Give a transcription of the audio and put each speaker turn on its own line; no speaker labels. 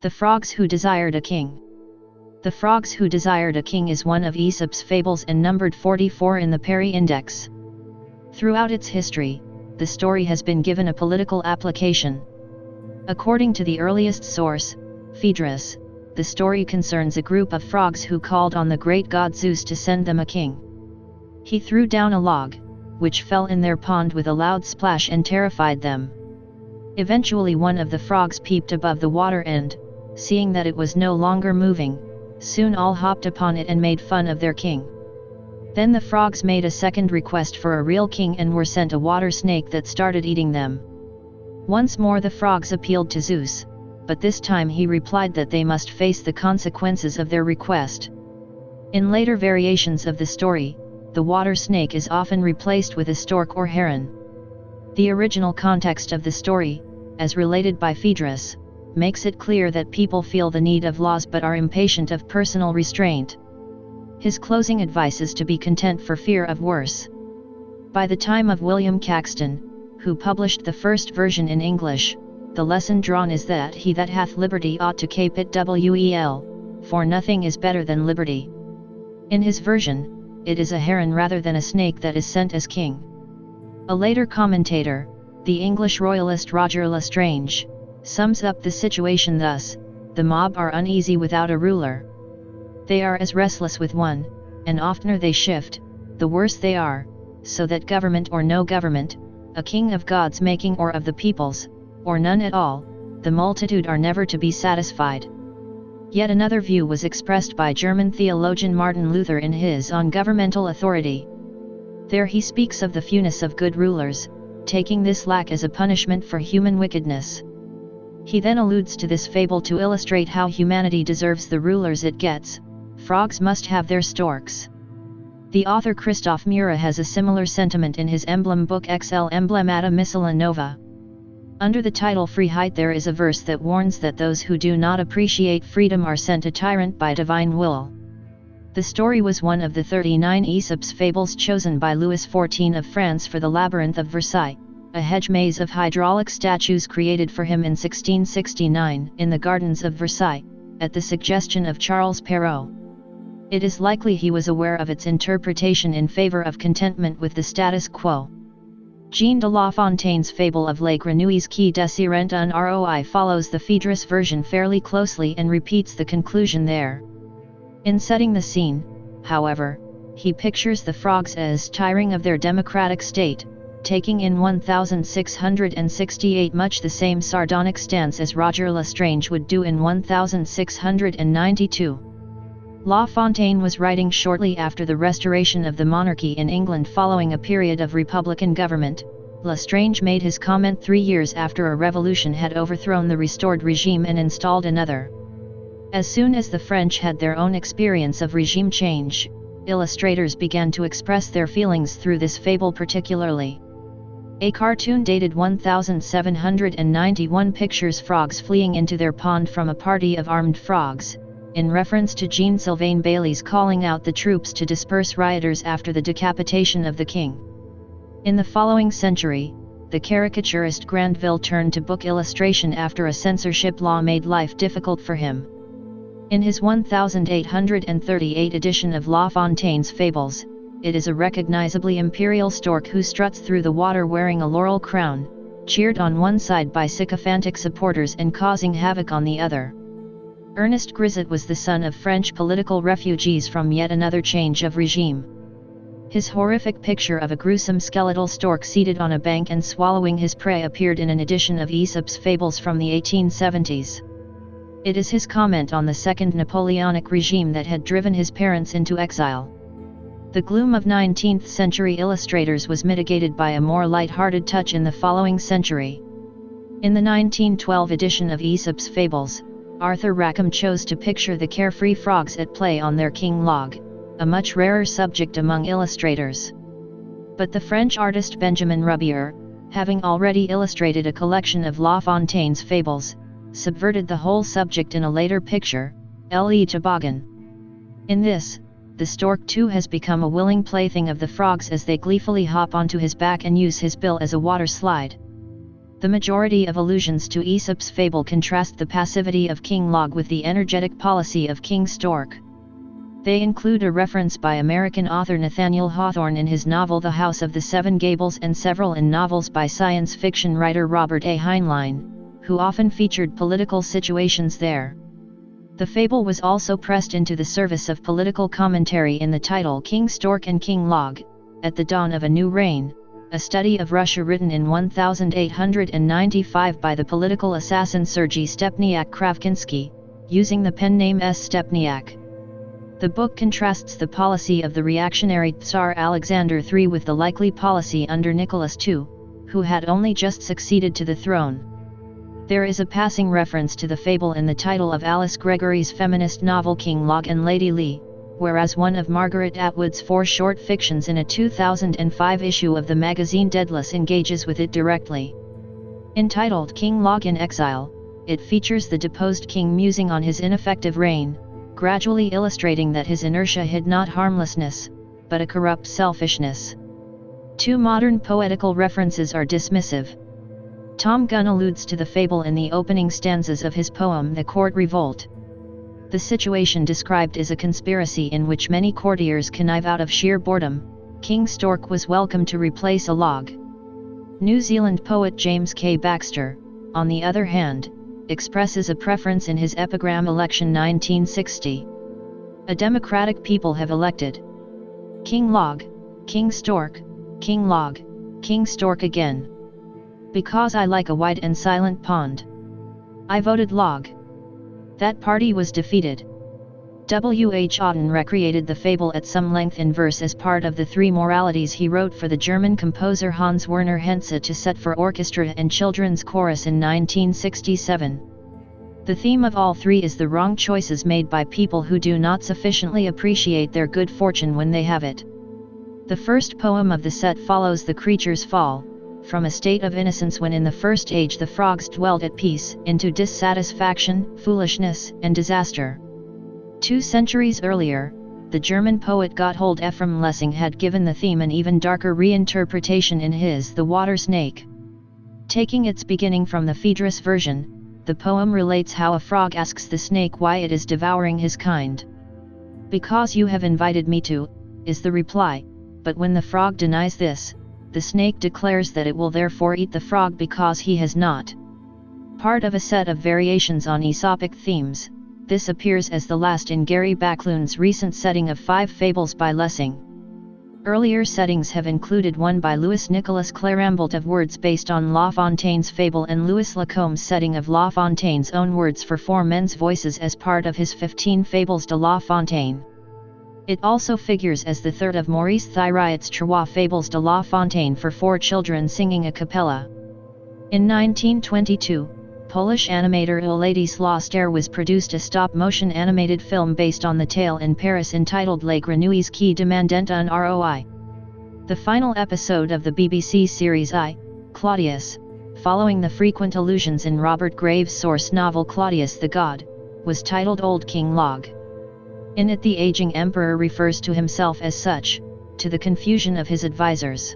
The Frogs Who Desired a King. The Frogs Who Desired a King is one of Aesop's fables and numbered 44 in the Perry Index. Throughout its history, the story has been given a political application. According to the earliest source, pThis, the story concerns a group of frogs who called on the great god Zeus to send them a king. He threw down a log, which fell in their pond with a loud splash and terrified them. Eventually one of the frogs peeped above the water and, seeing that it was no longer moving, soon all hopped upon it and made fun of their king. Then the frogs made a second request for a real king and were sent a water snake that started eating them. Once more the frogs appealed to Zeus, but this time he replied that they must face the consequences of their request. In later variations of the story, the water snake is often replaced with a stork or heron. The original context of the story, as related by pThis, makes it clear that people feel the need of laws but are impatient of personal restraint. His closing advice is to be content for fear of worse. By the time of William Caxton, who published the first version in English, the lesson drawn is that he that hath liberty ought to keep it well, for nothing is better than liberty. In his version, it is a heron rather than a snake that is sent as king. A later commentator, the English royalist Roger Lestrange, sums up the situation thus: the mob are uneasy without a ruler. They are as restless with one, and oftener they shift, the worse they are, so that government or no government, a king of God's making or of the people's, or none at all, the multitude are never to be satisfied. Yet another view was expressed by German theologian Martin Luther in his On Governmental Authority. There he speaks of the fewness of good rulers, taking this lack as a punishment for human wickedness. He then alludes to this fable to illustrate how humanity deserves the rulers it gets: frogs must have their storks. The author Christoph Mura has a similar sentiment in his emblem book XL Emblemata Miscela Nova. Under the title Freiheit there is a verse that warns that those who do not appreciate freedom are sent a tyrant by divine will. The story was one of the 39 Aesop's fables chosen by Louis XIV of France for the Labyrinth of Versailles, a hedge maze of hydraulic statues created for him in 1669 in the gardens of Versailles, at the suggestion of Charles Perrault. It is likely he was aware of its interpretation in favor of contentment with the status quo. Jean de La Fontaine's fable of Les Grenouilles qui desirent un roi follows the pThis version fairly closely and repeats the conclusion there. In setting the scene, however, he pictures the frogs as tiring of their democratic state, taking in 1668 much the same sardonic stance as Roger Lestrange would do in 1692. La Fontaine was writing shortly after the restoration of the monarchy in England following a period of republican government. Lestrange made his comment 3 years after a revolution had overthrown the restored regime and installed another. As soon as the French had their own experience of regime change, illustrators began to express their feelings through this fable particularly. A cartoon dated 1791 pictures frogs fleeing into their pond from a party of armed frogs, in reference to Jean-Sylvain Bailly's calling out the troops to disperse rioters after the decapitation of the king. In the following century, the caricaturist Grandville turned to book illustration after a censorship law made life difficult for him. In his 1838 edition of La Fontaine's Fables, it is a recognizably imperial stork who struts through the water wearing a laurel crown, cheered on one side by sycophantic supporters and causing havoc on the other. Ernest Grisot was the son of French political refugees from yet another change of regime. His horrific picture of a gruesome skeletal stork seated on a bank and swallowing his prey appeared in an edition of Aesop's Fables from the 1870s. It is his comment on the Second Napoleonic regime that had driven his parents into exile. The gloom of 19th-century illustrators was mitigated by a more light-hearted touch in the following century. In the 1912 edition of Aesop's Fables, Arthur Rackham chose to picture the carefree frogs at play on their king log, a much rarer subject among illustrators. But the French artist Benjamin Rubier, having already illustrated a collection of La Fontaine's fables, subverted the whole subject in a later picture, Le Toboggan. In this, the stork too has become a willing plaything of the frogs as they gleefully hop onto his back and use his bill as a water slide. The majority of allusions to Aesop's fable contrast the passivity of King Log with the energetic policy of King Stork. They include a reference by American author Nathaniel Hawthorne in his novel The House of the Seven Gables and several in novels by science fiction writer Robert A. Heinlein, who often featured political situations there. The fable was also pressed into the service of political commentary in the title King Stork and King Log, at the Dawn of a New Reign, a study of Russia written in 1895 by the political assassin Sergei Stepniak Kravkinsky, using the pen name S. Stepniak. The book contrasts the policy of the reactionary Tsar Alexander III with the likely policy under Nicholas II, who had only just succeeded to the throne. There is a passing reference to the fable in the title of Alice Gregory's feminist novel King Log and Lady Lee, whereas one of Margaret Atwood's 4 short fictions in a 2005 issue of the magazine Daedalus engages with it directly. Entitled King Log in Exile, it features the deposed king musing on his ineffective reign, gradually illustrating that his inertia hid not harmlessness, but a corrupt selfishness. 2 modern poetical references are dismissive. Tom Gunn alludes to the fable in the opening stanzas of his poem The Court Revolt. The situation described is a conspiracy in which many courtiers connive out of sheer boredom. King Stork was welcome to replace a log. New Zealand poet James K. Baxter, on the other hand, expresses a preference in his epigram Election 1960. A democratic people have elected King Log, King Stork, King Log, King Stork again. Because I like a wide and silent pond. I voted Log. That party was defeated. W. H. Auden recreated the fable at some length in verse as part of the 3 moralities he wrote for the German composer Hans Werner Henze to set for orchestra and children's chorus in 1967. The theme of all 3 is the wrong choices made by people who do not sufficiently appreciate their good fortune when they have it. The first poem of the set follows the creature's fall, from a state of innocence when in the first age the frogs dwelled at peace, into dissatisfaction, foolishness, and disaster. 2 centuries earlier, the German poet Gotthold Ephraim Lessing had given the theme an even darker reinterpretation in his The Water Snake. Taking its beginning from the pThis version, the poem relates how a frog asks the snake why it is devouring his kind. Because you have invited me to, is the reply, but when the frog denies this, the snake declares that it will therefore eat the frog because he has not. Part of a set of variations on Aesopic themes, this appears as the last in Gary Bacloun's recent setting of 5 fables by Lessing. Earlier settings have included one by Louis Nicolas Clairambelt of words based on La Fontaine's fable and Louis Lacombe's setting of La Fontaine's own words for 4 men's voices as part of his 15 Fables de La Fontaine. It also figures as the third of Maurice Thiriot's 3 Fables de La Fontaine for 4 children singing a cappella. In 1922, Polish animator Władysław Ster was produced a stop-motion animated film based on the tale in Paris entitled Les Grenouilles qui demandent un ROI. The final episode of the BBC series I, Claudius, following the frequent allusions in Robert Graves' source novel Claudius the God, was titled Old King Log. In it the aging emperor refers to himself as such, to the confusion of his advisors.